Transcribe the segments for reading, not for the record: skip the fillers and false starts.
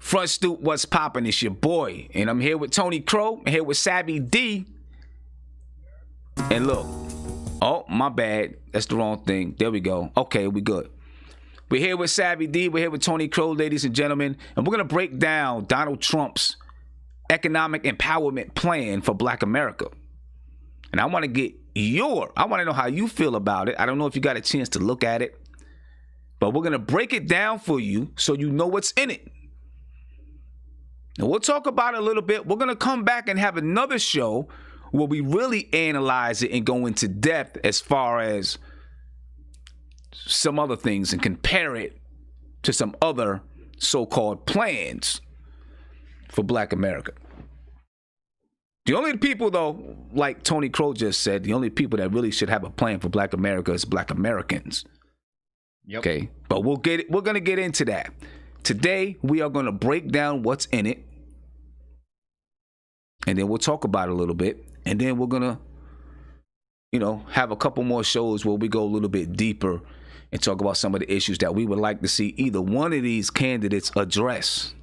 Front Stoop, what's poppin'? It's your boy. And I'm here with Tony Crow. I'm here with Savvy D. And look. Oh, my bad. That's the wrong thing. There we go. Okay, we good. We're here with Savvy D. We're here with Tony Crow, ladies and gentlemen. And we're going to break down Donald Trump's economic empowerment plan for Black America. And I want to know how you feel about it. I don't know if you got a chance to look at it. But we're going to break it down for you so you know what's in it. And we'll talk about it a little bit. We're going to come back and have another show where we really analyze it and go into depth as far as some other things and compare it to some other so-called plans for Black America. The only people, though, like Tony Crow just said, the only people that really should have a plan for Black America is Black Americans. Yep. Okay, but we're going to get into that. Today, we are going to break down what's in it. And then we'll talk about it a little bit. And then we're going to, have a couple more shows where we go a little bit deeper and talk about some of the issues that we would like to see either one of these candidates address.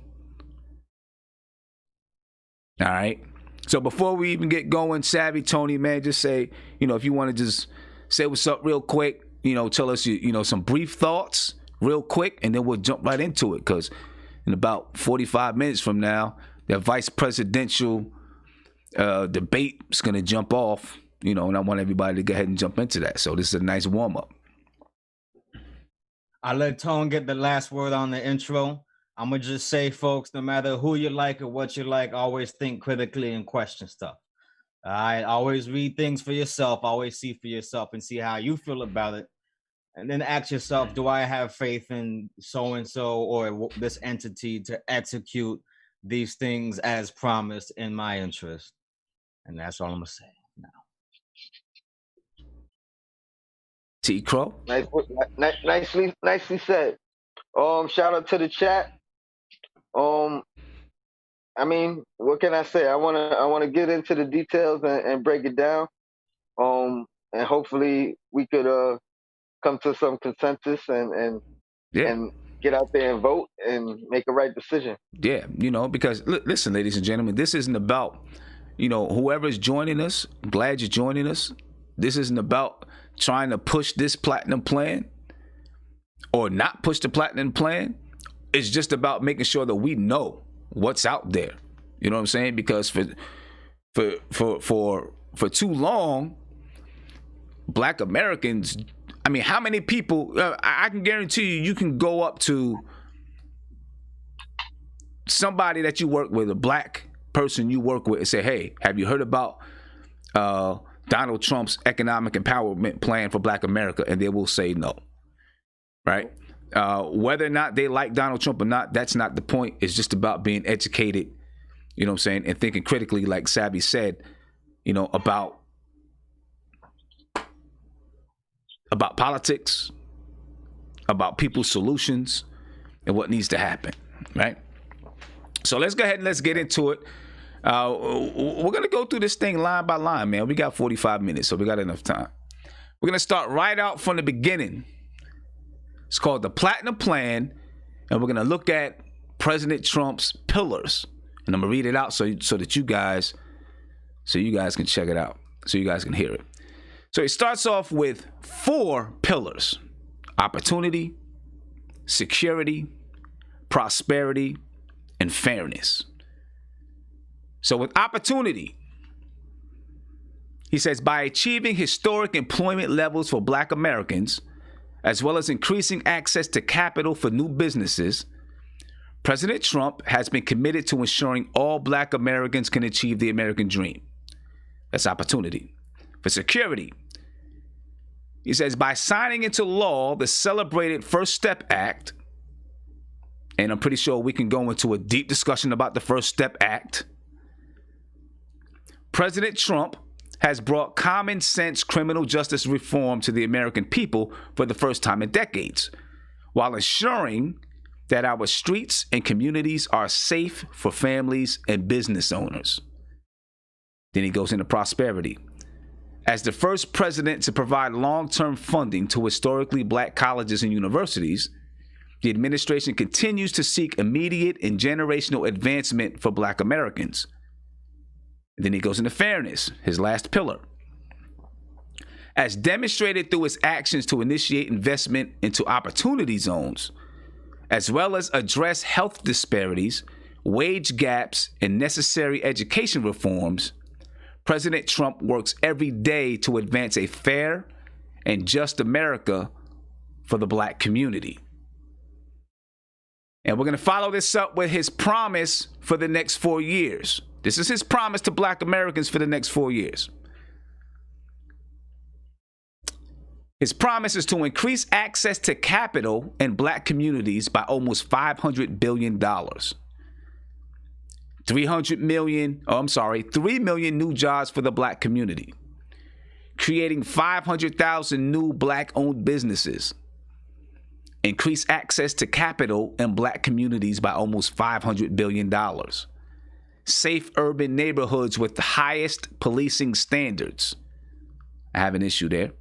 All right. So before we even get going, Savvy, Tony, man, just say, if you want to just say what's up real quick, tell us, some brief thoughts real quick, and then we'll jump right into it. Because in about 45 minutes from now, the vice presidential debate is going to jump off, and I want everybody to go ahead and jump into that. So this is a nice warm-up. I let Tone get the last word on the intro. I'm going to just say, folks, no matter who you like or what you like, always think critically and question stuff. All right, always read things for yourself. Always see for yourself and see how you feel about it. And then ask yourself, do I have faith in so-and-so or this entity to execute these things as promised in my interest? And that's all I'm going to say now. T. Crow? Nicely said. Shout out to the chat. What can I say? I wanna get into the details and break it down. And hopefully we could come to some consensus and get out there and vote and make a right decision. Yeah, because listen, ladies and gentlemen, this isn't about, whoever's joining us, I'm glad you're joining us. This isn't about trying to push this platinum plan or not push the platinum plan. It's just about making sure that we know what's out there. You know what I'm saying? Because for too long, Black Americans, how many people, I can guarantee you can go up to somebody that you work with, a Black person you work with, and say, hey, have you heard about Donald Trump's economic empowerment plan for Black America? And they will say no, right? Whether or not they like Donald Trump or not, that's not the point. It's just about being educated, and thinking critically, like Savvy said, about politics, about people's solutions, and what needs to happen, right? So let's go ahead and let's get into it. We're going to go through this thing line by line, man. We got 45 minutes, so we got enough time. We're going to start right out from the beginning. It's called the Platinum Plan, and we're going to look at President Trump's pillars. And I'm going to read it out so that you guys can check it out, so you guys can hear it. So it starts off with 4 pillars: opportunity, security, prosperity, and fairness. So with opportunity, he says, by achieving historic employment levels for Black Americans, as well as increasing access to capital for new businesses, President Trump has been committed to ensuring all Black Americans can achieve the American dream. That's opportunity. For security, he says, by signing into law the celebrated First Step Act, and I'm pretty sure we can go into a deep discussion about the First Step Act, President Trump has brought common sense criminal justice reform to the American people for the first time in decades, while ensuring that our streets and communities are safe for families and business owners. Then he goes into prosperity. As the first president to provide long-term funding to historically Black colleges and universities, the administration continues to seek immediate and generational advancement for Black Americans. And then he goes into fairness, his last pillar. As demonstrated through its actions to initiate investment into opportunity zones, as well as address health disparities, wage gaps, and necessary education reforms, President Trump works every day to advance a fair and just America for the Black community. And we're going to follow this up with his promise for the next 4 years. This is his promise to Black Americans for the next 4 years. His promise is to increase access to capital in Black communities by almost $500 billion. 3 million new jobs for the Black community. Creating 500,000 new Black-owned businesses. Increase access to capital in Black communities by almost $500 billion. Safe urban neighborhoods with the highest policing standards. I have an issue there.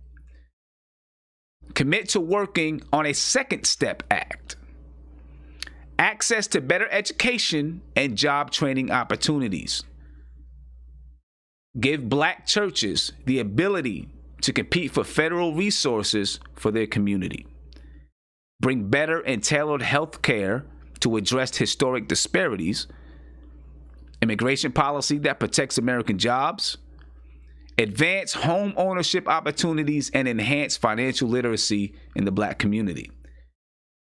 Commit to working on a Second Step Act. Access to better education and job training opportunities. Give Black churches the ability to compete for federal resources for their community. Bring better and tailored health care to address historic disparities. Immigration policy that protects American jobs. Advance home ownership opportunities and enhance financial literacy in the Black community.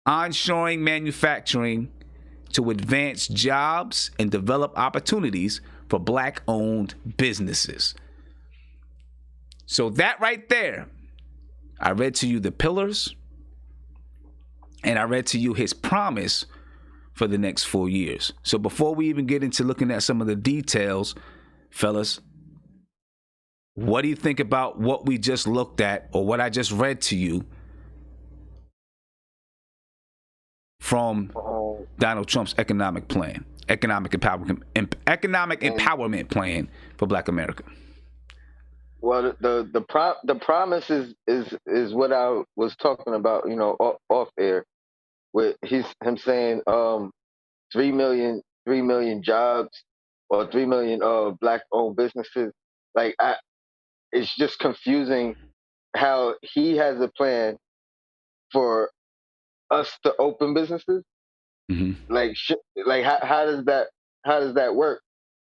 Onshoring manufacturing to advance jobs and develop opportunities for Black-owned businesses. So that right there, I read to you the pillars, and I read to you his promise for the next 4 years. So before we even get into looking at some of the details, fellas, what do you think about what we just looked at, or what I just read to you from Donald Trump's economic plan, economic empowerment plan for Black America? Well, the promise is what I was talking about, off air, with him saying 3 million jobs, or 3 million Black owned businesses. Like, it's just confusing how he has a plan for us to open businesses. Mm-hmm. Like how does that work?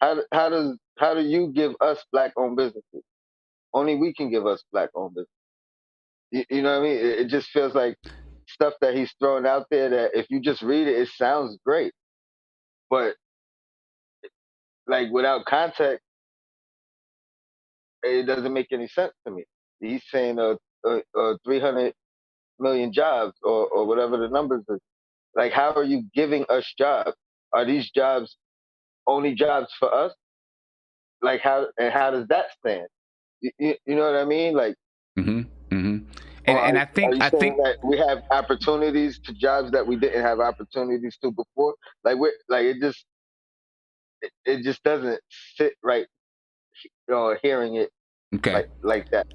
How do you give us Black owned businesses? Only we can give us Black owned businesses. You know what I mean? It just feels like stuff that he's throwing out there that if you just read it, it sounds great, but like without context, it doesn't make any sense to me. He's saying 300 million jobs, or whatever the numbers are. Like, how are you giving us jobs? Are these jobs only jobs for us? Like, how does that stand? You know what I mean? Like, mm-hmm. Mm-hmm. And I think that we have opportunities to jobs that we didn't have opportunities to before. Like, it just doesn't sit right. Hearing it like that.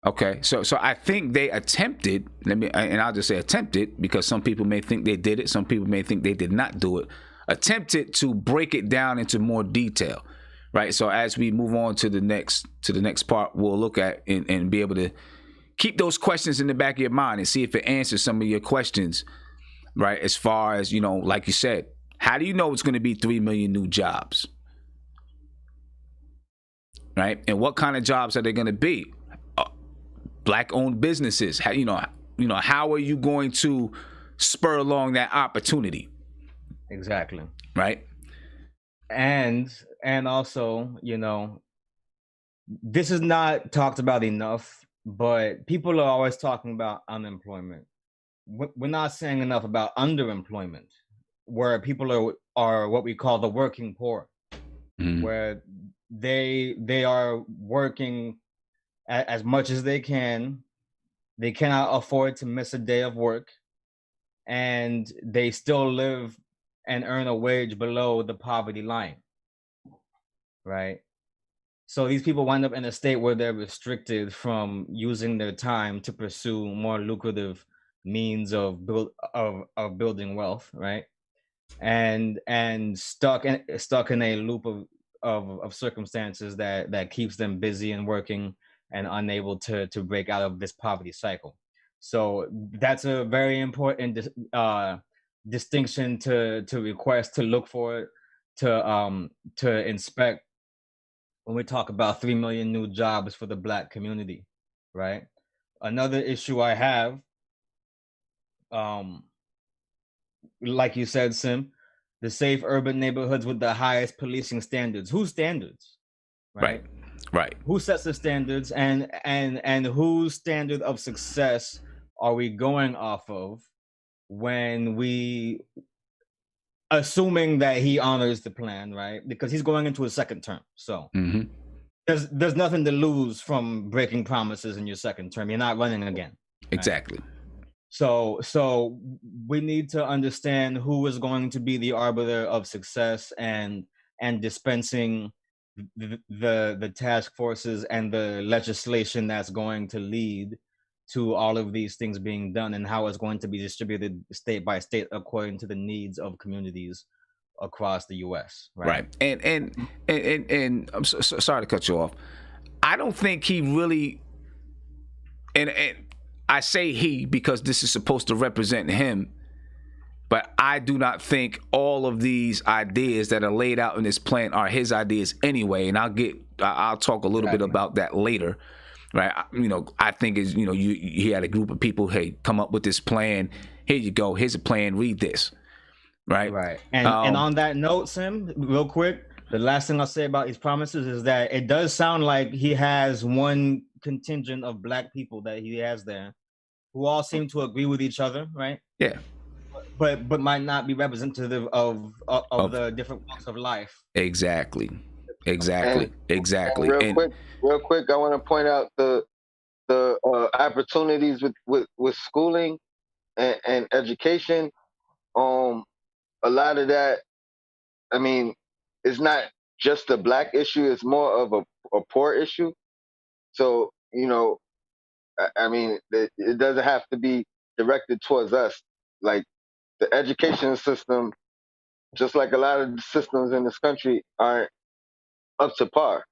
Okay, so I think they attempted. And I'll just say attempted, because some people may think they did it, some people may think they did not do it. Attempted to break it down into more detail, right? So as we move on to the next part, we'll look at and be able to keep those questions in the back of your mind and see if it answers some of your questions, right? As far as, like you said, how do you know it's going to be 3 million new jobs, right? And what kind of jobs are they going to be? Black-owned businesses. How are you going to spur along that opportunity? Exactly. Right. And also, this is not talked about enough, but people are always talking about unemployment. We're not saying enough about underemployment, where people are what we call the working poor, where they are working as much as they can. They cannot afford to miss a day of work, and they still live and earn a wage below the poverty line, right? So these people wind up in a state where they're restricted from using their time to pursue more lucrative means of building wealth, right? And stuck in a loop of circumstances that keeps them busy and working and unable to break out of this poverty cycle. So that's a very important distinction to request, to look for, to inspect when we talk about 3 million new jobs for the Black community, right? Another issue I have, like you said, Sim, the safe urban neighborhoods with the highest policing standards. Whose standards? Right. Who sets the standards, and whose standard of success are we going off of when we, assuming that he honors the plan, right? Because he's going into his second term. So there's nothing to lose from breaking promises in your second term. You're not running again. Exactly. Right? So we need to understand who is going to be the arbiter of success and dispensing the task forces and the legislation that's going to lead to all of these things being done, and how it's going to be distributed state by state according to the needs of communities across the U.S. Right. And I'm sorry to cut you off. I don't think he really, and I say he because this is supposed to represent him, but I do not think all of these ideas that are laid out in this plan are his ideas anyway. And I'll talk a little bit about that later. Right. I think he had a group of people, hey, come up with this plan. Here you go. Here's a plan. Read this. Right. Right. And on that note, Sim, real quick, the last thing I'll say about his promises is that it does sound like he has one contingent of Black people that he has there who all seem to agree with each other. Right. Yeah. But might not be representative of the different walks of life. Exactly. And Real quick, I want to point out the opportunities with schooling and education. A lot of that, I mean, it's not just a Black issue; it's more of a poor issue. So I mean, it doesn't have to be directed towards us. Like the education system, just like a lot of the systems in this country, aren't up to par.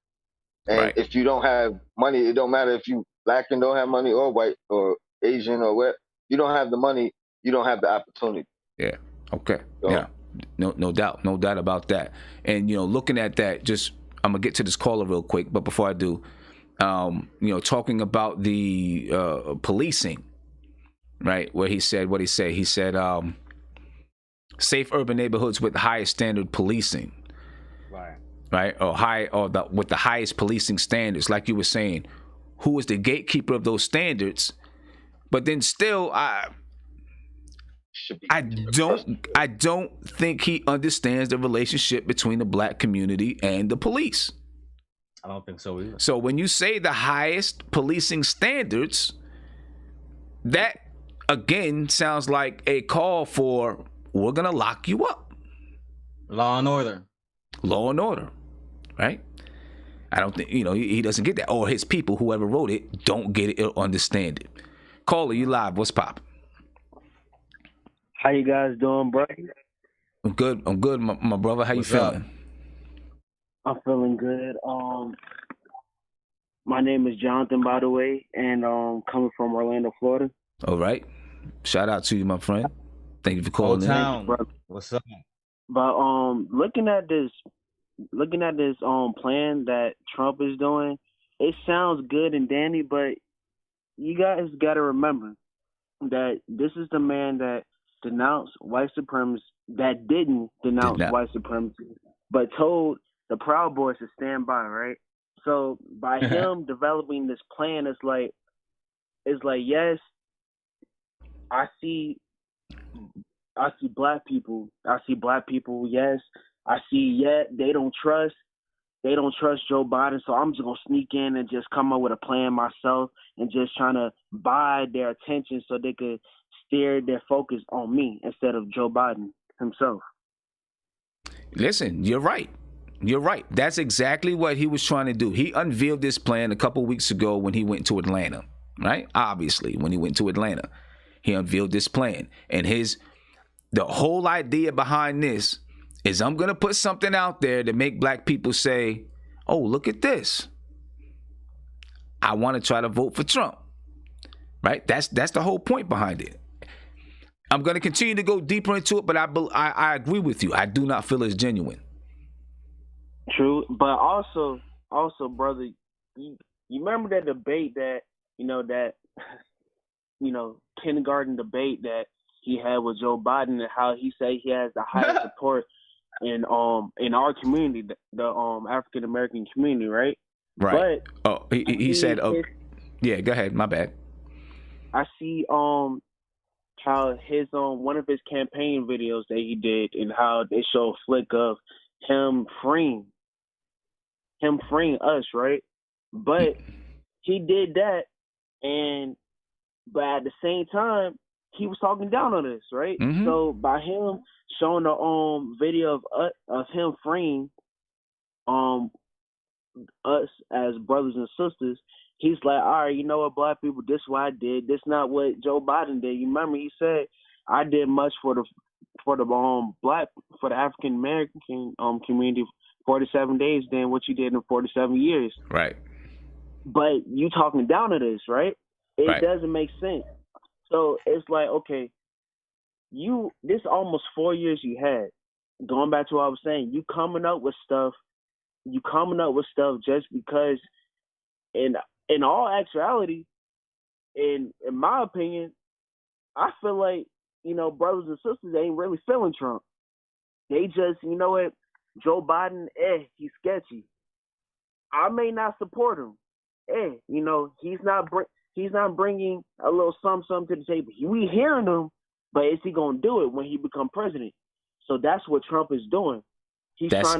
And if you don't have money, it don't matter if you Black and don't have money, or white or Asian or what. You don't have the money, you don't have the opportunity. Yeah. Okay. So, yeah. No doubt about that. And looking at that, I'm gonna get to this caller real quick, but before I do, talking about the policing, right? Where he said what he said. He said safe urban neighborhoods with the highest standard policing. Right, with the highest policing standards, like you were saying. Who is the gatekeeper of those standards? But then still, I don't think he understands the relationship between the Black community and the police. I don't think so either. So when you say the highest policing standards, that again sounds like a call for, we're gonna lock you up. Law and order, right? I don't think he doesn't get that, or his people, whoever wrote it, don't get it or understand it. Caller, you live? What's poppin'? How you guys doing, bro? I'm good, my brother. How you feeling? I'm feeling good. My name is Jonathan, by the way, and coming from Orlando, Florida. All right. Shout out to you, my friend. Thank you for calling in. Town. What's up? But looking at this plan that Trump is doing, it sounds good and dandy, but you guys got to remember that this is the man that denounced white supremacy, that didn't denounce white supremacy, but told the Proud Boys to stand by, right? So by him developing this plan, it's like, yes, I see black people. Yes, I see. They don't trust Joe Biden. So I'm just gonna sneak in and just come up with a plan myself and just trying to buy their attention so they could steer their focus on me instead of Joe Biden himself. Listen, you're right. That's exactly what he was trying to do. He unveiled this plan a couple weeks ago when he went to Atlanta, right? Obviously, when he went to Atlanta. he unveiled this plan. And the whole idea behind this is I'm going to put something out there to make black people say, oh, look at this. I want to try to vote for Trump. Right? That's the whole point behind it. I'm going to continue to go deeper into it, but I agree with you. I do not feel it's genuine. True, but also, brother, you remember that debate that kindergarten debate that he had with Joe Biden, and how he said he has the highest support in our community, the African American community, right? Right. But he said, yeah, go ahead. My bad. I see how his one of his campaign videos that he did, and how they show a flick of him freeing us, right? But he did that, but at the same time he was talking down on us, right? Mm-hmm. So by him showing the video of him freeing us as brothers and sisters, he's like, all right, you know what, black people, this is what I did. This not what Joe Biden did. You remember he said, I did much for the African American community 47 days than what you did in 47 years. Right. But you talking down to this, right? It doesn't make sense. So it's like, okay, this almost 4 years you had. Going back to what I was saying, you coming up with stuff just because, in all actuality, in my opinion, I feel like, brothers and sisters ain't really feeling Trump. They just, you know what, Joe Biden, he's sketchy. I may not support him. He's not bringing a little something to the table. We hearing him, but is he gonna do it when he become president? So that's what Trump is doing. That's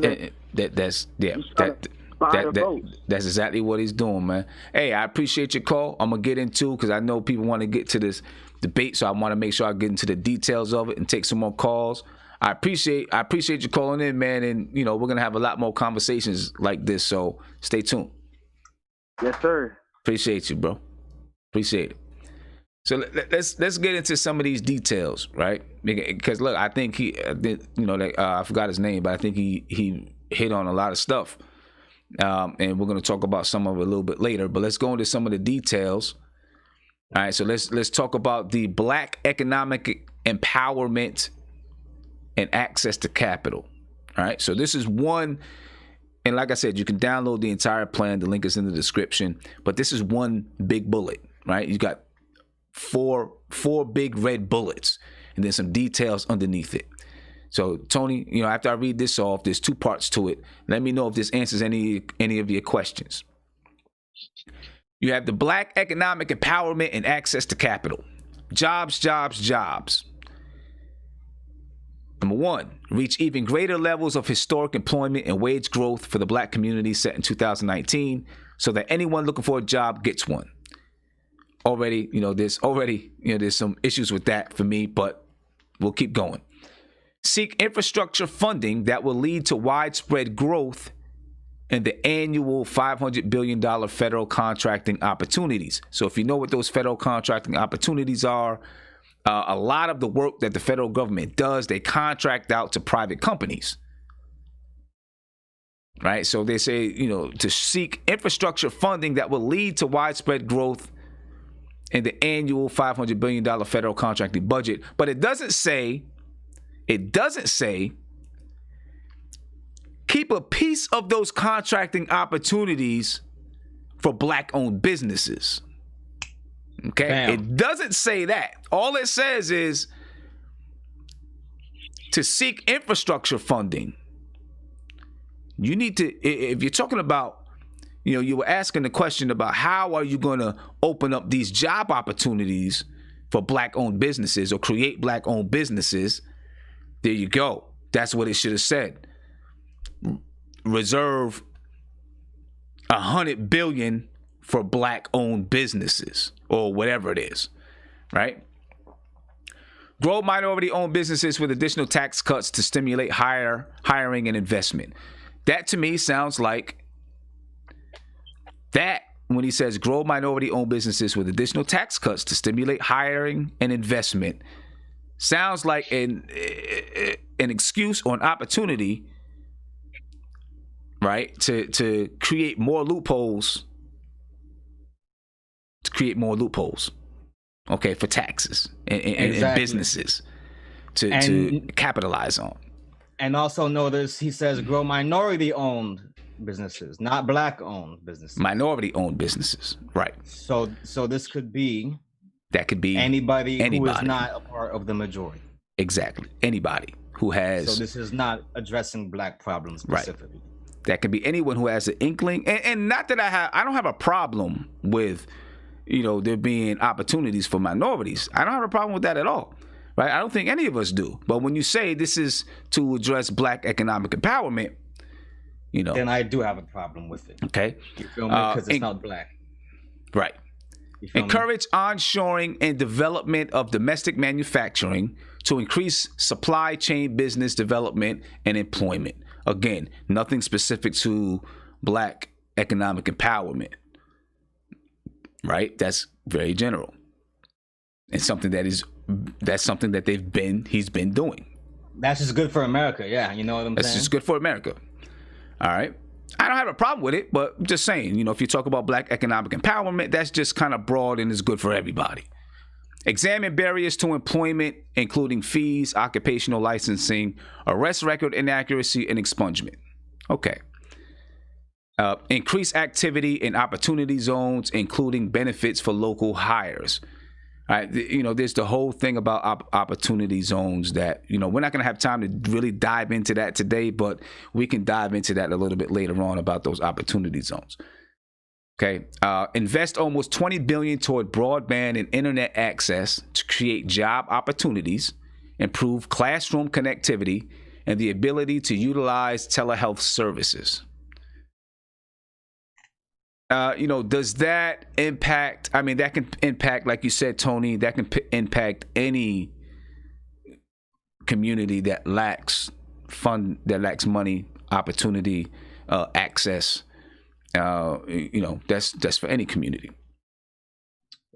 exactly what he's doing, man. Hey, I appreciate your call. I'm gonna get into, because I know people want to get to this debate, so I want to make sure I get into the details of it and take some more calls. I appreciate you calling in, man, and we're gonna have a lot more conversations like this, so stay tuned. Yes, sir. Appreciate you, bro. Appreciate it. So let's get into some of these details, right? Because look, I think I forgot his name, but I think he hit on a lot of stuff, and we're gonna talk about some of it a little bit later. But let's go into some of the details. All right, so let's talk about the Black economic empowerment and access to capital. All right, so this is one, and like I said, you can download the entire plan. The link is in the description. But this is one big bullet, right? You got four big red bullets, and then some details underneath it. So Tony, after I read this off, there's two parts to it. Let me know if this answers any of your questions. You have the Black economic empowerment and access to capital. Jobs, jobs, jobs. Number one, reach even greater levels of historic employment and wage growth for the Black community set in 2019, so that anyone looking for a job gets one. Already, there's some issues with that for me, but we'll keep going. Seek infrastructure funding that will lead to widespread growth in the annual $500 billion federal contracting opportunities. So if you know what those federal contracting opportunities are, a lot of the work that the federal government does, they contract out to private companies. Right? So they say, to seek infrastructure funding that will lead to widespread growth in the annual $500 billion federal contracting budget. But it doesn't say keep a piece of those contracting opportunities for Black-owned businesses. Okay? Bam. It doesn't say that. All it says is to seek infrastructure funding. You need to, if you're talking about, you were asking the question about how are you going to open up these job opportunities for Black-owned businesses or create Black-owned businesses. There you go. That's what it should have said. Reserve $100 billion for Black-owned businesses or whatever it is, right? Grow minority-owned businesses with additional tax cuts to stimulate hiring and investment. That to me sounds like that when he says grow minority-owned businesses with additional tax cuts to stimulate hiring and investment, sounds like an excuse or an opportunity, right, to create more loopholes. To create more loopholes, okay, for taxes and businesses to capitalize on. And also notice he says grow minority-owned businesses, not black-owned businesses. Minority-owned businesses, right? So this could be anybody who is not a part of the majority. Exactly, anybody who has. So this is not addressing black problems specifically. Right. That could be anyone who has an inkling, and not that I don't have a problem with, there being opportunities for minorities. I don't have a problem with that at all, right? I don't think any of us do. But when you say this is to address black economic empowerment, then I do have a problem with it. Okay, you feel me? Because it's not black, right? Encourage onshoring and development of domestic manufacturing to increase supply chain business development and employment. Again, nothing specific to black economic empowerment. Right, that's very general, and something that he's been doing. That's just good for America, yeah. You know what I'm saying? That's just good for America. All right, I don't have a problem with it, but I'm just saying, if you talk about black economic empowerment, that's just kind of broad and is good for everybody. Examine barriers to employment, including fees, occupational licensing, arrest record inaccuracy, and expungement. Okay. Increase activity in opportunity zones, including benefits for local hires. All right, there's the whole thing about opportunity zones that, we're not going to have time to really dive into that today, but we can dive into that a little bit later on about those opportunity zones. Okay, invest almost $20 billion toward broadband and internet access to create job opportunities, improve classroom connectivity, and the ability to utilize telehealth services. Does that impact? I mean, that can impact, like you said, Tony, that can impact any community that lacks money, opportunity, access. That's for any community.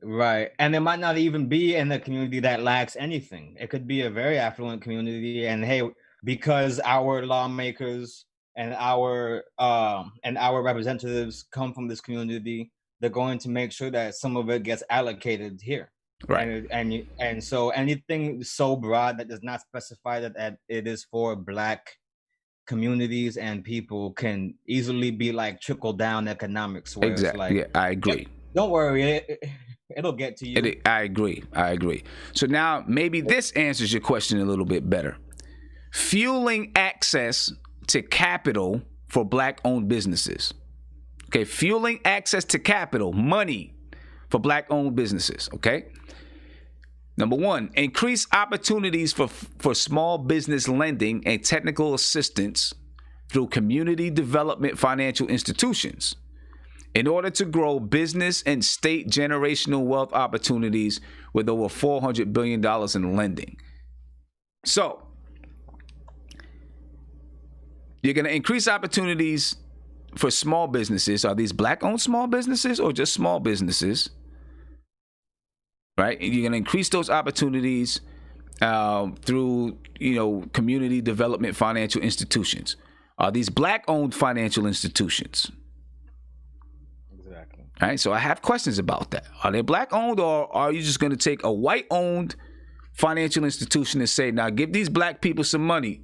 Right. And it might not even be in a community that lacks anything. It could be a very affluent community. And hey, because our lawmakers and our representatives come from this community, they're going to make sure that some of it gets allocated here. Right. And so anything so broad that does not specify that it is for black communities and people can easily be like trickle down economics. Where exactly. It's like, yeah, I agree. Don't worry, it'll get to you. I agree. So now maybe this answers your question a little bit better. Fueling access to capital for black-owned businesses. Okay, fueling access to capital, money for black-owned businesses. Okay. Number one, increase opportunities for small business lending and technical assistance through community development financial institutions in order to grow business and state generational wealth opportunities with over $400 billion in lending. So, you're going to increase opportunities for small businesses. Are these black-owned small businesses or just small businesses? Right? And you're going to increase those opportunities through, community development financial institutions. Are these black-owned financial institutions? Exactly. All right. So I have questions about that. Are they black-owned, or are you just going to take a white-owned financial institution and say, now give these black people some money?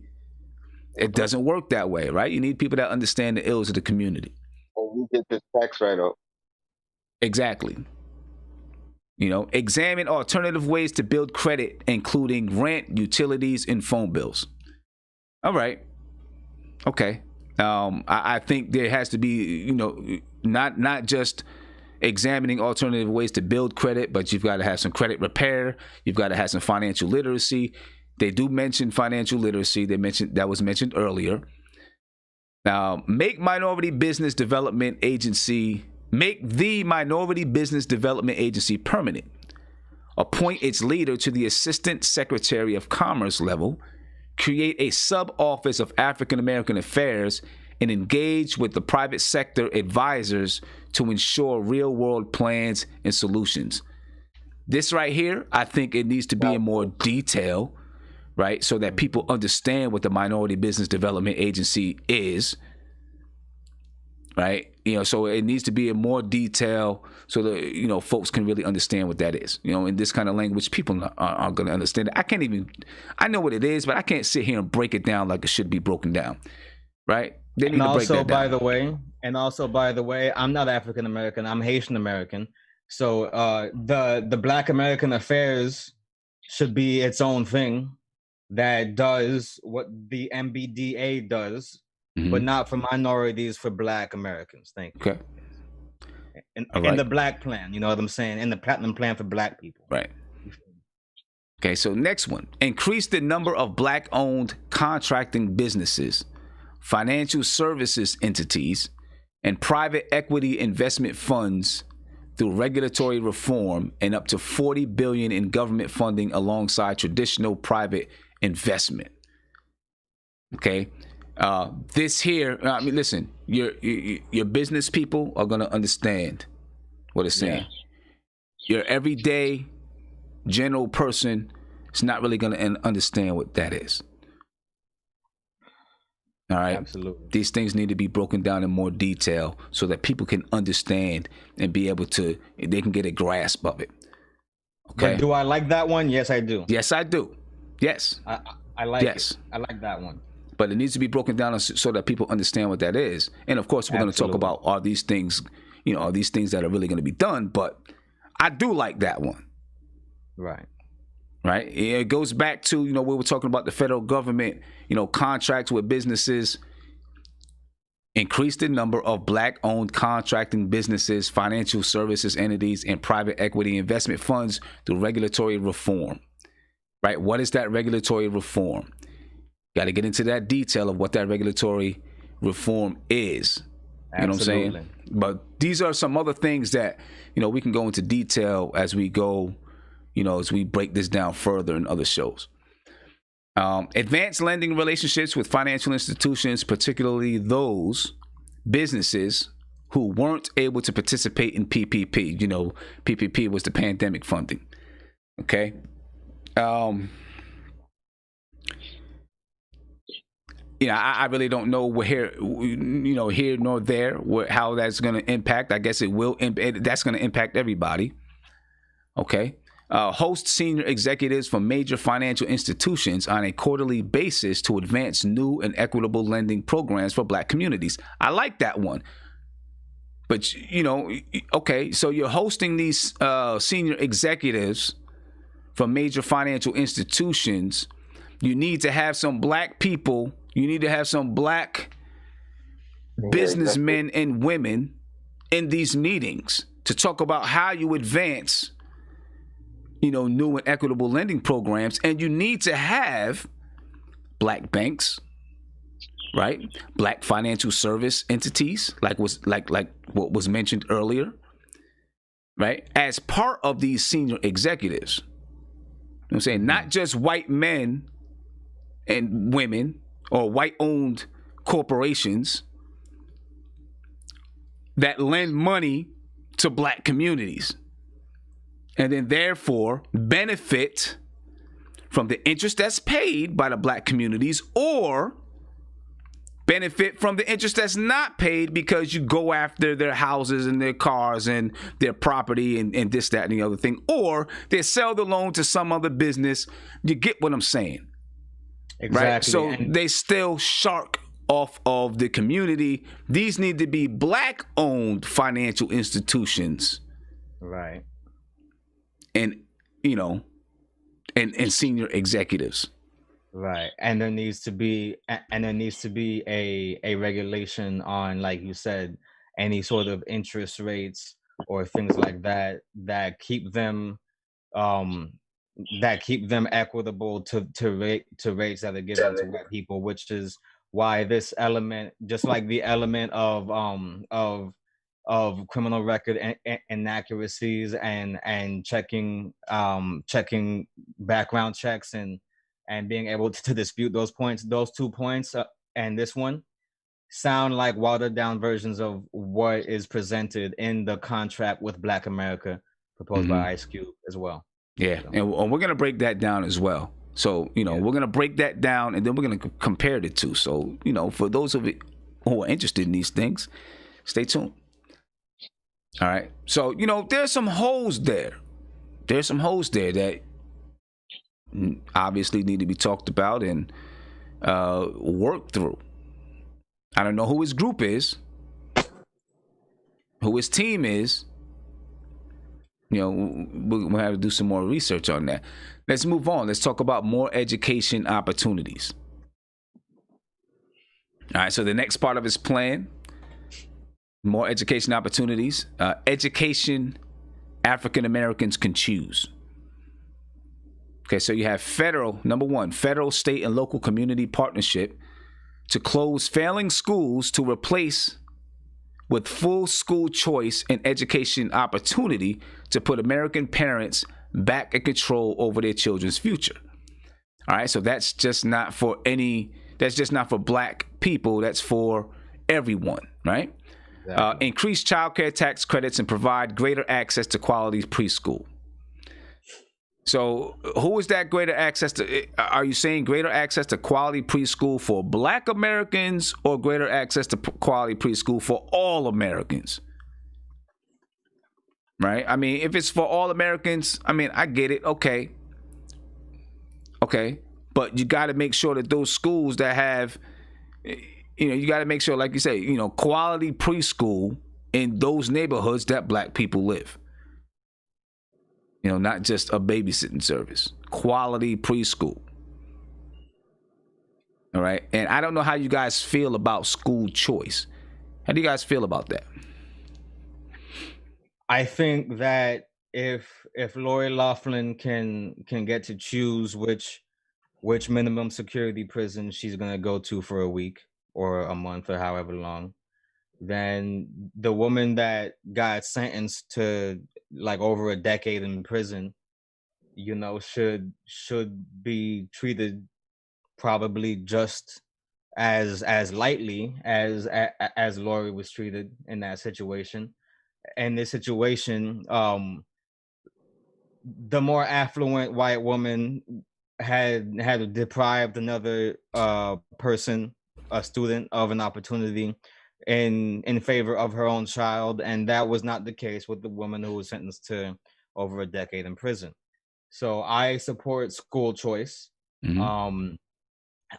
It doesn't work that way, right? You need people that understand the ills of the community. Or we get this tax write-off. Exactly. Examine alternative ways to build credit, including rent, utilities, and phone bills. All right. Okay. I think there has to be, not just examining alternative ways to build credit, but you've got to have some credit repair. You've got to have some financial literacy. They do mention financial literacy. That was mentioned earlier. Now, make the Minority Business Development Agency permanent. Appoint its leader to the Assistant Secretary of Commerce level. Create a sub-office of African American Affairs and engage with the private sector advisors to ensure real-world plans and solutions. This right here, I think it needs to be in more detail, right? So that people understand what the Minority Business Development Agency is, right? So it needs to be in more detail so that, folks can really understand what that is. In this kind of language, people aren't going to understand it. I know what it is, but I can't sit here and break it down like it should be broken down, right? They need to break that down. By the way, I'm not African American. I'm Haitian American. So the Black American Affairs should be its own thing that does what the MBDA does, but not for minorities, for Black Americans. Thank you. Okay. And the Black Plan, you know what I'm saying? And the Platinum Plan for Black people. Right. Okay, so next one. Increase the number of Black-owned contracting businesses, financial services entities, and private equity investment funds through regulatory reform and up to $40 billion in government funding alongside traditional private investment. Okay. This here, listen, your business people are going to understand what it's saying. Yeah. Your everyday general person is not really going to understand what that is. All right. Absolutely. These things need to be broken down in more detail so that people can understand and be able to, they can get a grasp of it. Okay. But do I like that one? Yes, I do. Yes, I do. Yes. I like it. I like that one. But it needs to be broken down so that people understand what that is. And of course, we're going to talk about are these things, are these things that are really going to be done. But I do like that one. Right. Right. It goes back to, we were talking about the federal government, contracts with businesses. Increase the number of Black-owned contracting businesses, financial services entities, and private equity investment funds through regulatory reform. Right. What is that regulatory reform? Got to get into that detail of what that regulatory reform is. You know what I'm saying? But these are some other things that, we can go into detail as we go, as we break this down further in other shows. Advanced lending relationships with financial institutions, particularly those businesses who weren't able to participate in PPP. PPP was the pandemic funding. Okay. I really don't know here nor there how that's going to impact. I guess it will. That's going to impact everybody. Okay. Host senior executives from major financial institutions on a quarterly basis to advance new and equitable lending programs for Black communities. I like that one. But, okay, so you're hosting these senior executives from major financial institutions. You need to have some Black people. You need to have some Black businessmen and women in these meetings to talk about how you advance new and equitable lending programs. And you need to have Black banks, right? Black financial service entities, like what was mentioned earlier, right? As part of these senior executives. You know what I'm saying? Not just white men and women or white-owned corporations that lend money to Black communities, and then therefore benefit from the interest that's paid by the Black communities, or benefit from the interest that's not paid because you go after their houses and their cars and their property and this, that, and the other thing, or they sell the loan to some other business. You get what I'm saying? Exactly. Right? So they still shark off of the community. These need to be Black-owned financial institutions. Right. And and senior executives. Right. And there needs to be a regulation on, like you said, any sort of interest rates or things like that keep them equitable to rates that are given to white people, which is why this element, just like the element of criminal record inaccuracies and checking background checks and being able to dispute those 2 points and this one, sound like watered down versions of what is presented in the contract with Black America proposed by Ice Cube as well. Yeah, So. and we're going to break that down as well. So, we're going to break that down, and then we're going to compare the two. So, for those of you who are interested in these things, stay tuned. All right. So, there's some holes there. There's some holes there that obviously need to be talked about and worked through. I don't know who his group is, who his team is. We'll have to do some more research on that. Let's move on. Let's talk about more education opportunities. All right, so the next part of his plan, more education opportunities. Education African Americans can choose. Okay, so you have number one, federal, state, and local community partnership to close failing schools to replace with full school choice and education opportunity to put American parents back in control over their children's future. All right, so that's just not for Black people. That's for everyone, right? Exactly. Increase childcare tax credits and provide greater access to quality preschool. So who is that greater access to? Are you saying greater access to quality preschool for Black Americans or greater access to quality preschool for all Americans? Right? I mean, if it's for all Americans, I get it. Okay. But you got to make sure that those schools that have, you got to make sure, like you say, quality preschool in those neighborhoods that Black people live. Not just a babysitting service, quality preschool. All right. And I don't know how you guys feel about school choice. How do you guys feel about that? I think that if Lori Loughlin can get to choose which minimum security prison she's going to go to for a week or a month or however long, then the woman that got sentenced to like over a decade in prison, should be treated probably just as lightly as Lori was treated in that situation. In this situation, the more affluent white woman had deprived another person, a student, of an opportunity in favor of her own child, and that was not the case with the woman who was sentenced to over a decade in prison. So I support school choice. Mm-hmm.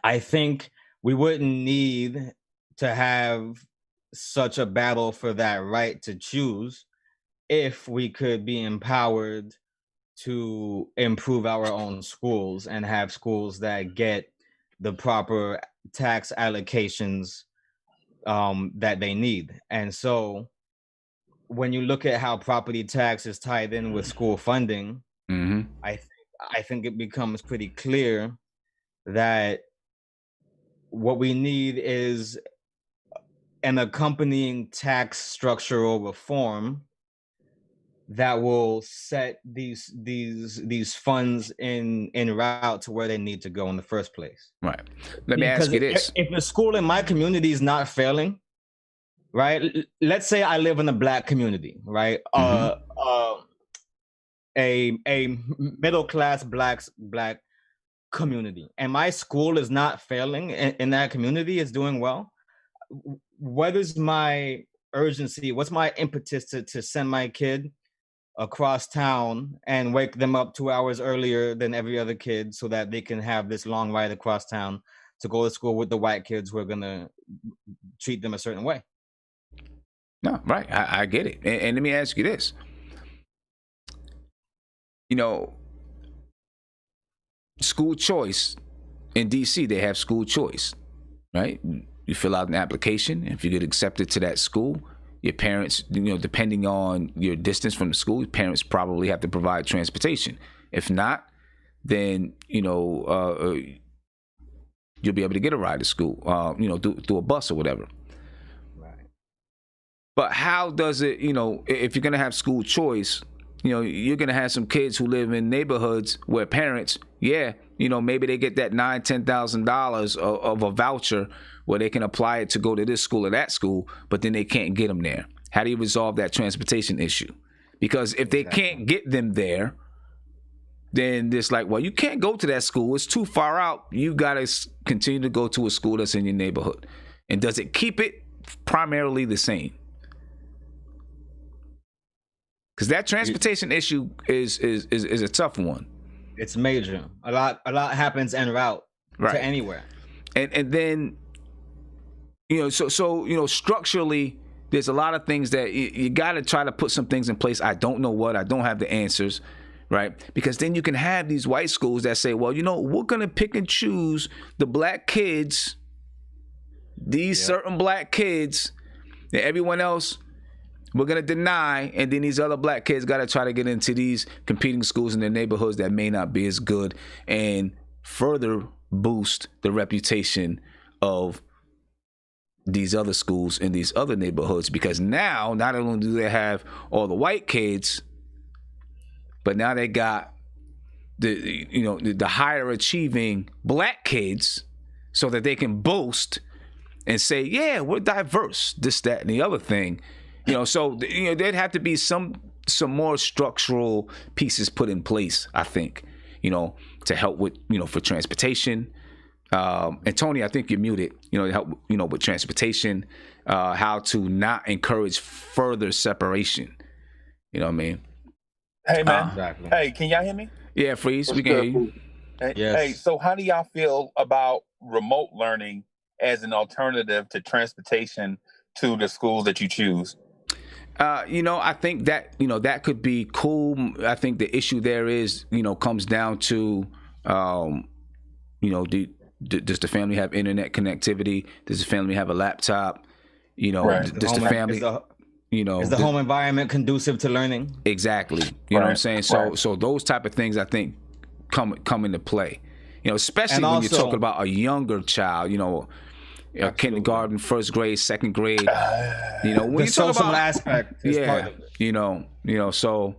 I think we wouldn't need to have such a battle for that right to choose if we could be empowered to improve our own schools and have schools that get the proper tax allocations that they need. And so when you look at how property tax is tied in with school funding, mm-hmm. I think it becomes pretty clear that what we need is an accompanying tax structural reform that will set these funds in route to where they need to go in the first place. Right. Let me ask you this. If a school in my community is not failing, right? Let's say I live in a Black community, right? Mm-hmm. A middle class Black community, and my school is not failing in that community, is doing well. What is my urgency? What's my impetus to send my kid across town and wake them up 2 hours earlier than every other kid so that they can have this long ride across town to go to school with the white kids who are going to treat them a certain way? No, right. I get it. And let me ask you this. School choice in DC, they have school choice, right? You fill out an application. If you get accepted to that school, your parents, depending on your distance from the school, your parents probably have to provide transportation. If not, then, you'll be able to get a ride to school, through a bus or whatever. Right. But how does it, if you're going to have school choice, you're going to have some kids who live in neighborhoods where parents, maybe they get that $9,000, $10,000 of a voucher where they can apply it to go to this school or that school, but then they can't get them there? How do you resolve that transportation issue? Because if they can't get them there, then it's like, well, you can't go to that school. It's too far out. You got to continue to go to a school that's in your neighborhood. And does it keep it primarily the same? Because that transportation issue is a tough one. It's major. A lot happens en route to anywhere. And then, so structurally, there's a lot of things that you got to try to put some things in place. I don't know what. I don't have the answers, right? Because then you can have these white schools that say, well, we're going to pick and choose the black kids, these certain black kids, and everyone else we're going to deny, and then these other black kids got to try to get into these competing schools in their neighborhoods that may not be as good, and further boost the reputation of these other schools in these other neighborhoods. Because now, not only do they have all the white kids, but now they got the higher achieving black kids, so that they can boast and say, yeah, we're diverse, this, that, and the other thing. So there'd have to be some more structural pieces put in place, I think, to help with, for transportation. And Tony, I think you're muted, to help, with transportation, how to not encourage further separation. You know what I mean? Hey, man. Exactly. Hey, can y'all hear me? Yeah, Freeze, we can hear you. Hey, so how do y'all feel about remote learning as an alternative to transportation to the schools that you choose? I think that, that could be cool. I think the issue there is, comes down to, does the family have internet connectivity? Does the family have a laptop? Does the family, is the home environment conducive to learning? Exactly. You know what I'm saying? So those type of things, I think, come into play. Especially when you're talking about a younger child, kindergarten, first grade, second grade. When the you talk social about aspect is part of it. So.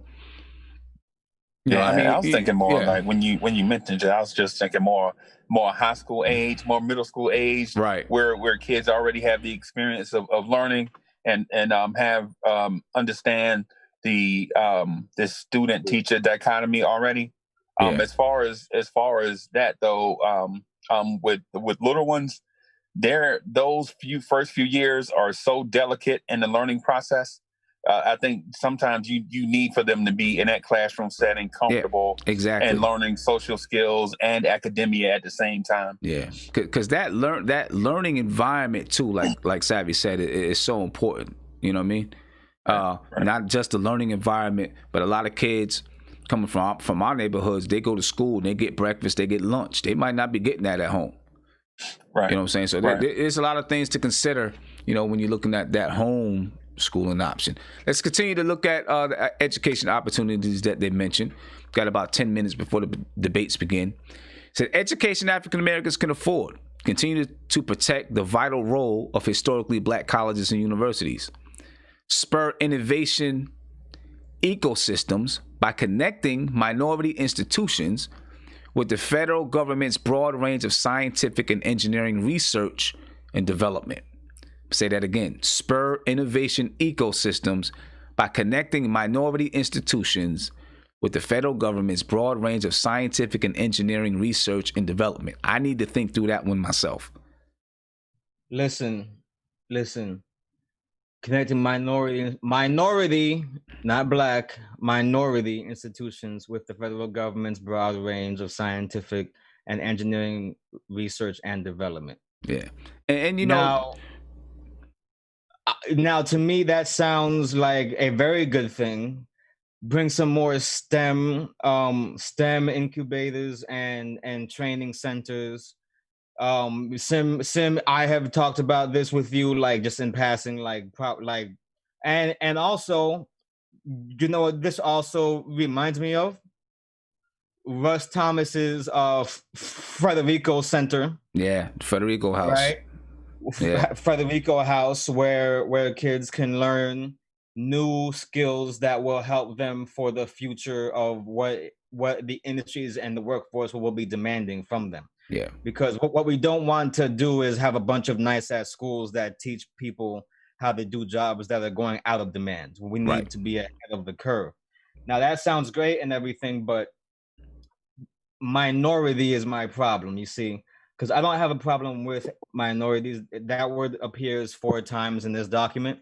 I was thinking more like when you mentioned it, I was just thinking more high school age, more middle school age, right? Where kids already have the experience of learning and have understand the student teacher dichotomy already. As far as that though, with little ones, those first few years are so delicate in the learning process. I think sometimes you need for them to be in that classroom setting, comfortable, exactly, and learning social skills and academia at the same time. Yeah, because that learning environment too, like Savvy said, is so important. You know what I mean? Right. Not just the learning environment, but a lot of kids coming from our neighborhoods, they go to school and they get breakfast, they get lunch. They might not be getting that at home. Right. You know what I'm saying? So there's a lot of things to consider, when you're looking at that home schooling option. Let's continue to look at the education opportunities that they mentioned. Got about 10 minutes before the debates begin. It said education African Americans can afford. Continue to protect the vital role of historically black colleges and universities. Spur innovation ecosystems by connecting minority institutions with the federal government's broad range of scientific and engineering research and development. Say that again. Spur innovation ecosystems by connecting minority institutions with the federal government's broad range of scientific and engineering research and development. I need to think through that one myself. Listen. Connecting minority, not black, minority institutions with the federal government's broad range of scientific and engineering research and development. Yeah. And now to me, that sounds like a very good thing. Bring some more STEM incubators and training centers. Sim, I have talked about this with you, like just in passing, and also, this also reminds me of Russ Thomas's Federico Center. Yeah, Federico House. Right. Yeah. Federico House, where kids can learn new skills that will help them for the future of what the industries and the workforce will be demanding from them. Yeah. Because what we don't want to do is have a bunch of nice ass schools that teach people how to do jobs that are going out of demand. We need to be ahead of the curve. Now that sounds great and everything, but minority is my problem, you see, because I don't have a problem with minorities. That word appears 4 times in this document.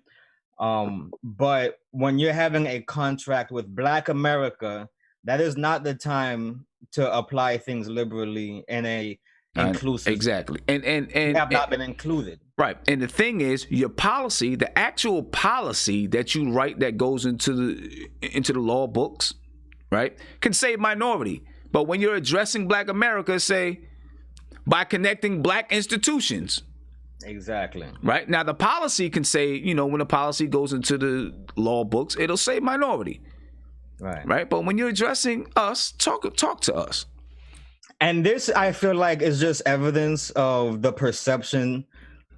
But when you're having a contract with Black America, that is not the time to apply things liberally in a inclusive. Exactly. And have not been included. Right. And the thing is, your policy, the actual policy that you write that goes into the law books, right, can say minority. But when you're addressing Black America, say by connecting Black institutions. Exactly. Right. Now the policy can say, when a policy goes into the law books, it'll say minority. Right. Right. But when you're addressing us, talk to us. And this, I feel like, is just evidence of the perception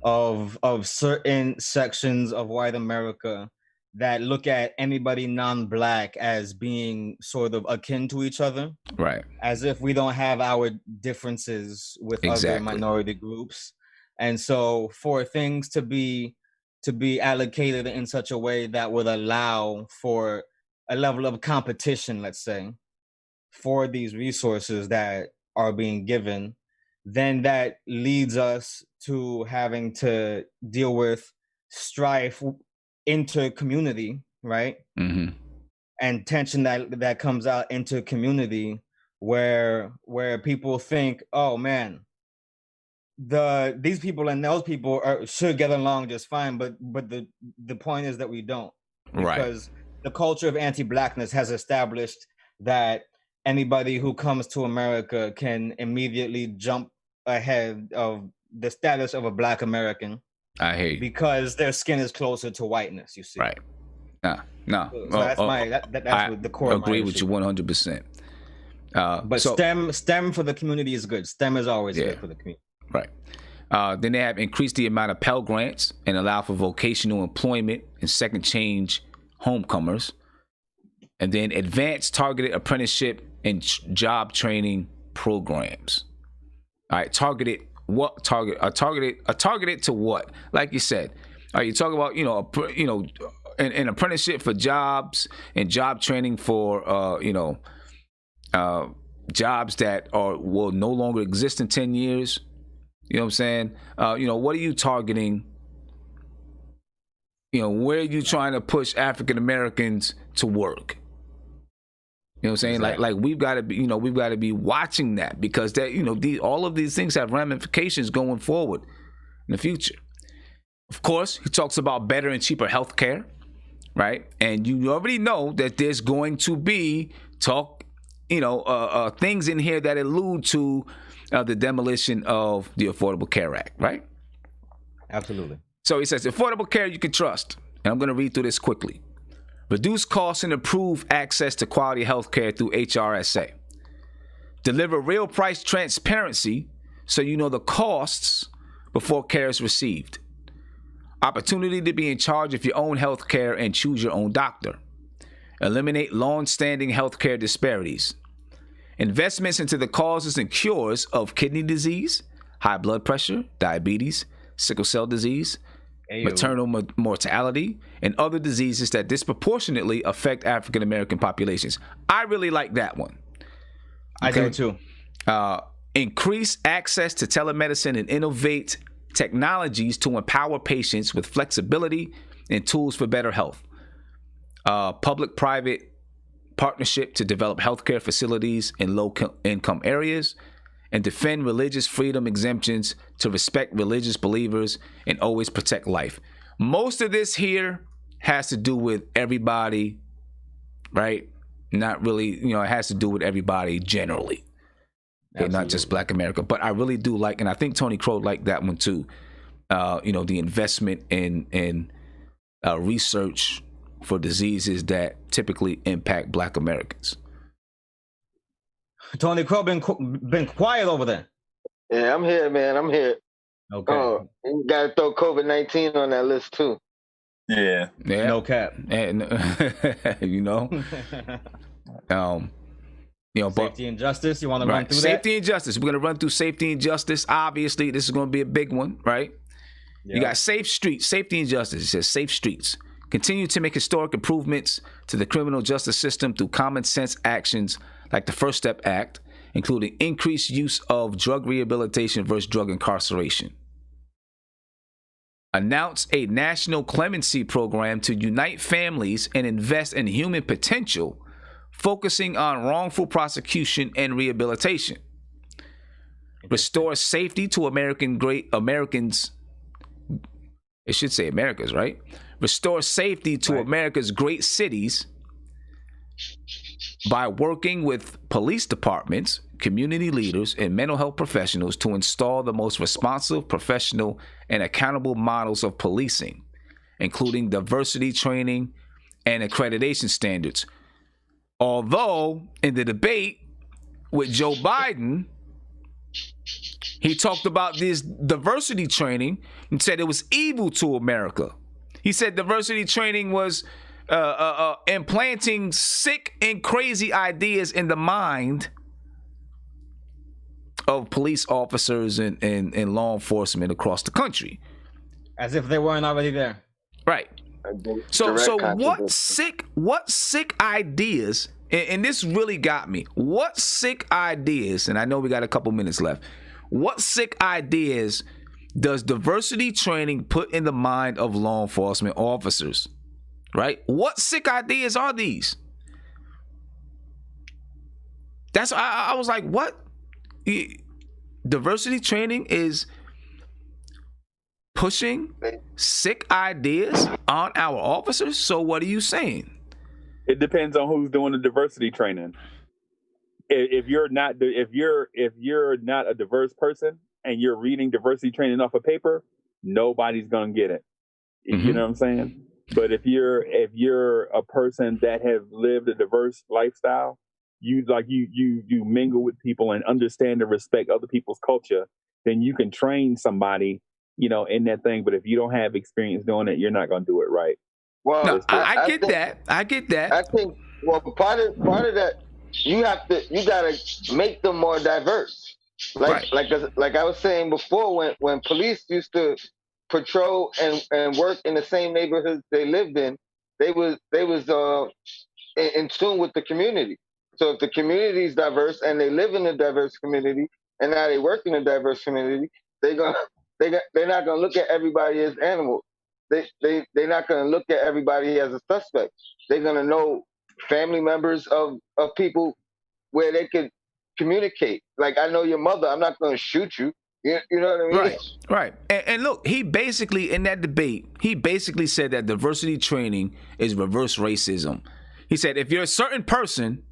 of certain sections of white America that look at anybody non-Black as being sort of akin to each other. Right. As if we don't have our differences with other minority groups. And so for things to be allocated in such a way that would allow for a level of competition, let's say, for these resources that are being given, then that leads us to having to deal with strife into community, right? Mm-hmm. And tension that comes out into community where people think, oh man, these people and those people should get along just fine, but the point is that we don't, because the culture of anti-Blackness has established that anybody who comes to America can immediately jump ahead of the status of a Black American. I hear you. Because their skin is closer to whiteness, you see. Right. No. So that's what the core. I agree with you 100%. But STEM for the community is good. STEM is always good for the community. Right. Then they have increased the amount of Pell Grants and allow for vocational employment and second change homecomers. And then advanced targeted apprenticeship and job training programs. All right, targeted to what? Like you said, are you talking about an apprenticeship for jobs and job training for jobs that will no longer exist in 10 years? You know what I'm saying? What are you targeting? Where are you trying to push African Americans to work? You know what I'm saying? Exactly. Like we've got to be watching that, because that, all of these things have ramifications going forward in the future. Of course, he talks about better and cheaper health care, right? And you already know that there's going to be things in here that allude to the demolition of the Affordable Care Act, right? Absolutely. So he says, affordable care you can trust. And I'm going to read through this quickly. Reduce costs and improve access to quality health care through HRSA. Deliver real price transparency so you know the costs before care is received. Opportunity to be in charge of your own health care and choose your own doctor. Eliminate long-standing health care disparities. Investments into the causes and cures of kidney disease, high blood pressure, diabetes, sickle cell disease, maternal mortality, and other diseases that disproportionately affect African American populations. I really like that one. Okay? I do too. Increase access to telemedicine and innovate technologies to empower patients with flexibility and tools for better health. Public-private partnership to develop healthcare facilities in low-income areas, and defend religious freedom exemptions to respect religious believers and always protect life. Most of this here has to do with everybody, right? Not really, it has to do with everybody generally. Okay, not just Black America. But I really do like, and I think Tony Crow liked that one too, the investment in research for diseases that typically impact Black Americans. Tony Crow been quiet over there. Yeah, I'm here, man. I'm here. Okay. Oh, you gotta throw COVID-19 on that list too. Yeah. No cap. And, You know, Safety and justice. You want to right. run through Safety and justice. We're going to run through safety and justice. Obviously, this is going to be a big one, right? that? You got safe streets, safety and justice. It says safe streets. Continue to make historic improvements to the criminal justice system through common sense actions like the First Step Act, including increased use of drug rehabilitation versus drug incarceration. Announce a national clemency program to unite families and invest in human potential, focusing on wrongful prosecution and rehabilitation. Restore safety to Americans. It should say Americas, right? Restore safety to America's great cities by working with police departments, community leaders, and mental health professionals to install the most responsive, professional, and accountable models of policing, including diversity training and accreditation standards. Although, in the debate with Joe Biden, he talked about this diversity training and said it was evil to America. He said diversity training was implanting sick and crazy ideas in the mind of police officers and law enforcement across the country. As if they weren't already there. Right. So what sick ideas, and this really got me, what sick ideas, and I know we got a couple minutes left, what sick ideas does diversity training put in the mind of law enforcement officers? Right? What sick ideas are these? That's I was like, what? Diversity training is pushing sick ideas on our officers. So what are you saying? It depends on who's doing the diversity training. If you're not a diverse person and you're reading diversity training off a paper, nobody's gonna get it. You know what I'm saying? But if you're a person that have lived a diverse lifestyle, you mingle with people and understand and respect other people's culture, then you can train somebody, in that thing. But if you don't have experience doing it, you're not going to do it right. Well, no, I get that. I get that. I think part of that, you gotta make them more diverse. Like I was saying before, when police used to patrol and work in the same neighborhoods they lived in, they was in tune with the community. So if the community is diverse and they live in a diverse community and now they work in a diverse community, they're not gonna look at everybody as animals. They're not gonna look at everybody as a suspect. They're gonna know family members of people where they could communicate. Like, I know your mother, I'm not gonna shoot you. You know what I mean? Right. And look, he basically, in that debate, he basically said that diversity training is reverse racism. He said, if you're a certain person,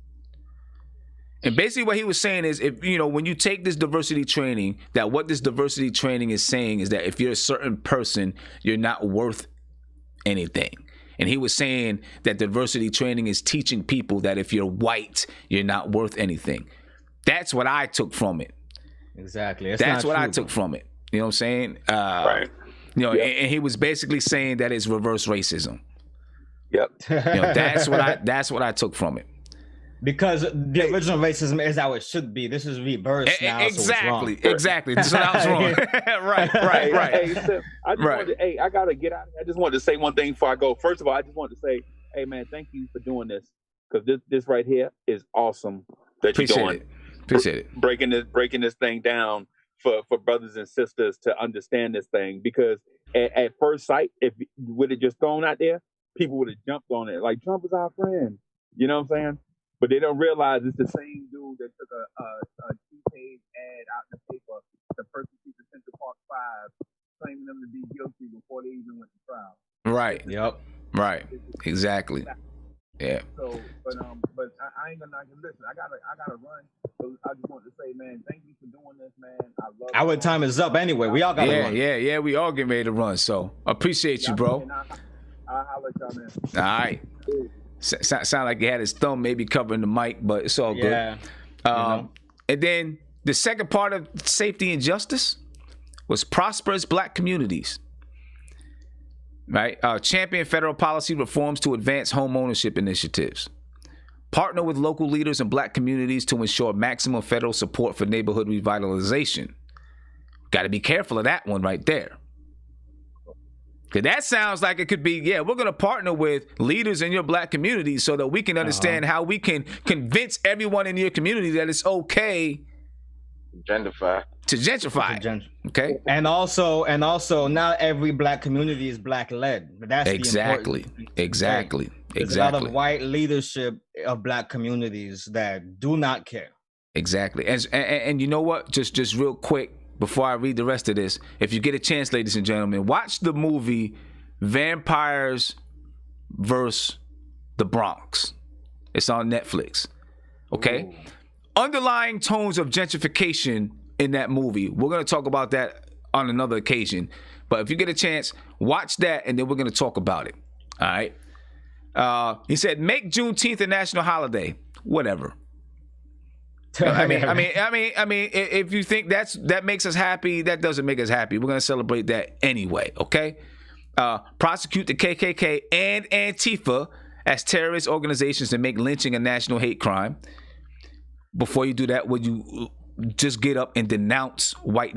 and basically what he was saying is, if when you take this diversity training, that what this diversity training is saying is that if you're a certain person, you're not worth anything. And he was saying that diversity training is teaching people that if you're white, you're not worth anything. That's what I took from it. Exactly. That's what I took from it. You know what I'm saying? Right. And he was basically saying that it's reverse racism. Yep. That's what I took from it. Because the original racism is how it should be. This is reversed now. Exactly. So exactly. So I was wrong. right. Hey, Sim, I gotta get out of here. I just wanted to say one thing before I go. First of all, I just wanted to say, hey man, thank you for doing this. Because this right here is awesome that you're doing. Appreciate it. Breaking this thing down for brothers and sisters to understand this thing. Because at first sight, if would it just thrown out there, people would have jumped on it. Like, Trump is our friend. You know what I'm saying? But they don't realize it's the same dude that took a 2-page ad out in the paper to persecute the Central Park Five, claiming them to be guilty before they even went to trial. Right. Yep. Right. Exactly. Yeah. So, but I ain't gonna listen. I gotta run. So I just want to say, man, thank you for doing this, man. I love. Our time is up anyway. We all got to run. Yeah. We all getting ready to run. So appreciate you, bro. I'll holler at y'all, man. All right. Sound like he had his thumb maybe covering the mic, but it's all good. Yeah. And then the second part of safety and justice was prosperous black communities. Right? Champion federal policy reforms to advance home ownership initiatives. Partner with local leaders and black communities to ensure maximum federal support for neighborhood revitalization. Got to be careful of that one right there. Because that sounds like it could be, yeah, we're going to partner with leaders in your black community so that we can understand how we can convince everyone in your community that it's okay to gentrify. Okay. And also not every black community is black led. That's exactly. Exactly. There's a lot of white leadership of black communities that do not care. Exactly. And you know what? Just real quick before I read the rest of this, if you get a chance, ladies and gentlemen, watch the movie Vampires vs. the Bronx. It's on Netflix. Okay. Ooh. Underlying tones of gentrification in that movie. We're going to talk about that on another occasion. But if you get a chance, watch that, and then we're going to talk about it. All right. He said, make Juneteenth a national holiday. Whatever. I mean, if you think that makes us happy, that doesn't make us happy. We're going to celebrate that anyway. Okay. Prosecute the KKK and Antifa as terrorist organizations and make lynching a national hate crime. Before you do that, would you just get up and denounce white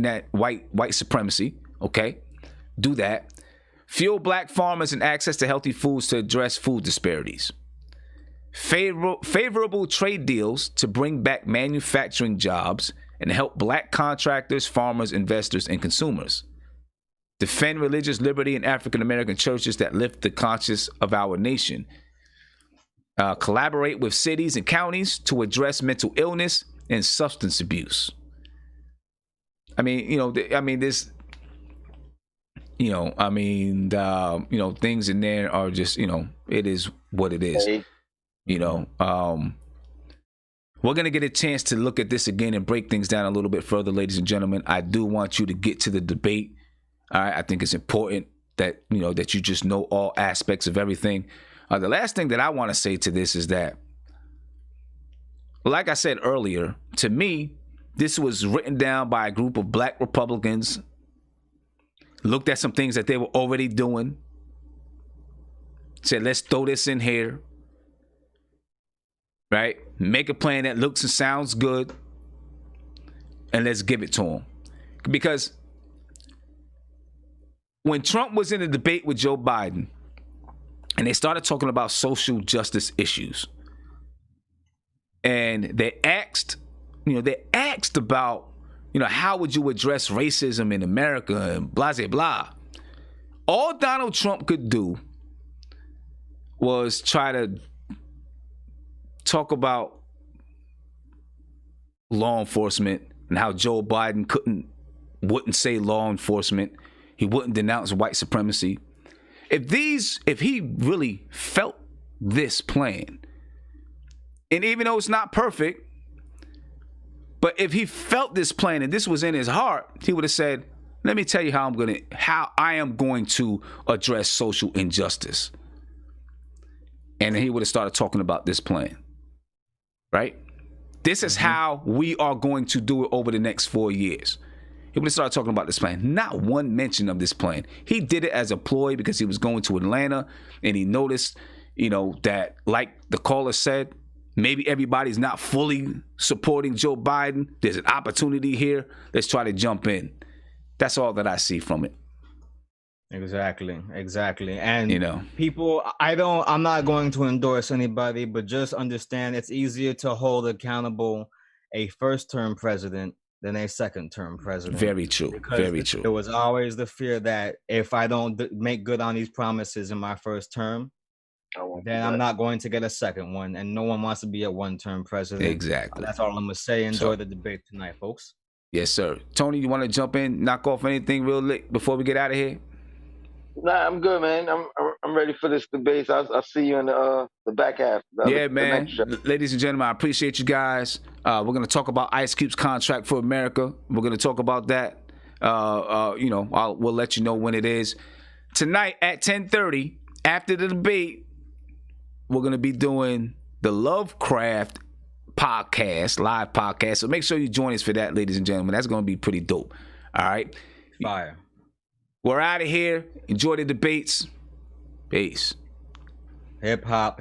supremacy? Okay, do that. Fuel black farmers and access to healthy foods to address food disparities. Favorable trade deals to bring back manufacturing jobs and help black contractors, farmers, investors, and consumers. Defend religious liberty in African American churches that lift the conscience of our nation. Collaborate with cities and counties to address mental illness and substance abuse. I mean, this, things in there are just, it is what it is. We're going to get a chance to look at this again and break things down a little bit further, ladies and gentlemen. I do want you to get to the debate. All right. I think it's important that, that you just know all aspects of everything. The last thing that I want to say to this is that, like I said earlier, to me, this was written down by a group of black Republicans, looked at some things that they were already doing, said, let's throw this in here, right? Make a plan that looks and sounds good, and let's give it to them. Because when Trump was in a debate with Joe Biden, and they started talking about social justice issues, and they asked about, how would you address racism in America and blah, blah, blah. All Donald Trump could do was try to talk about law enforcement and how Joe Biden wouldn't say law enforcement. He wouldn't denounce white supremacy. If he really felt this plan, and even though it's not perfect, but if he felt this plan and this was in his heart, he would have said, let me tell you how I am going to address social injustice. And he would have started talking about this plan, right? This is how we are going to do it over the next 4 years. He would have started talking about this plan. Not one mention of this plan. He did it as a ploy because he was going to Atlanta and he noticed, that, like the caller said, maybe everybody's not fully supporting Joe Biden. There's an opportunity here. Let's try to jump in. That's all that I see from it. Exactly. And people, I'm not going to endorse anybody, but just understand it's easier to hold accountable a first-term president than a second-term president. Very true. Very true. There was always the fear that if I don't make good on these promises in my first term, then I'm not going to get a second one, and no one wants to be a one-term president. Exactly. That's all I'm gonna say. Enjoy the debate tonight, folks. Yes, sir. Tony, you want to jump in, knock off anything real quick before we get out of here? Nah, I'm good, man. I'm ready for this debate. I'll see you in the back half. Man. Ladies and gentlemen, I appreciate you guys. We're gonna talk about Ice Cube's contract for America. We're gonna talk about that. We'll let you know when it is. Tonight at 10:30, after the debate, we're going to be doing the Lovecraft podcast, live podcast. So make sure you join us for that, ladies and gentlemen. That's going to be pretty dope. All right. Fire. We're out of here. Enjoy the debates. Peace. Hip hop.